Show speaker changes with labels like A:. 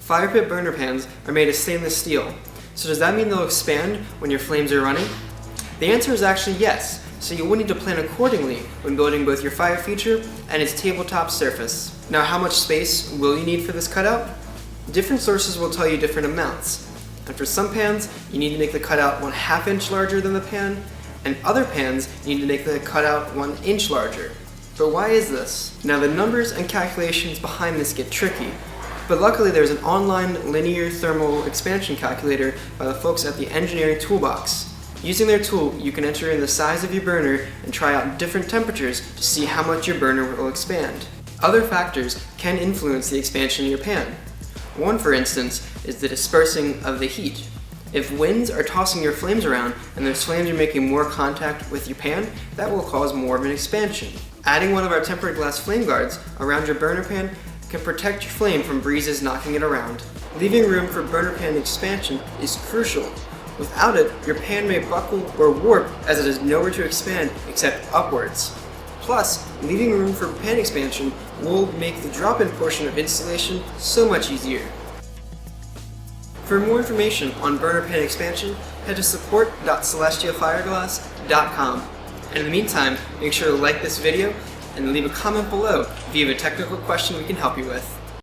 A: Fire pit burner pans are made of stainless steel, so does that mean they'll expand when your flames are running? The answer is actually yes, so you will need to plan accordingly when building both your fire feature and its tabletop surface. Now, how much space will you need for this cutout? Different sources will tell you different amounts, and for some pans you need to make the cutout 1/2 inch larger than the pan, and other pans you need to make the cutout 1 inch larger. But why is this? Now, the numbers and calculations behind this get tricky, but luckily there's an online linear thermal expansion calculator by the folks at the Engineering Toolbox. Using their tool, you can enter in the size of your burner and try out different temperatures to see how much your burner will expand. Other factors can influence the expansion of your pan. One, for instance, is the dispersing of the heat. If winds are tossing your flames around and those flames are making more contact with your pan, that will cause more of an expansion. Adding one of our tempered glass flame guards around your burner pan can protect your flame from breezes knocking it around. Leaving room for burner pan expansion is crucial. Without it, your pan may buckle or warp as it has nowhere to expand except upwards. Plus, leaving room for pan expansion will make the drop-in portion of installation so much easier. For more information on burner pan expansion, head to support.celestialfireglass.com. And in the meantime, make sure to like this video and leave a comment below if you have a technical question we can help you with.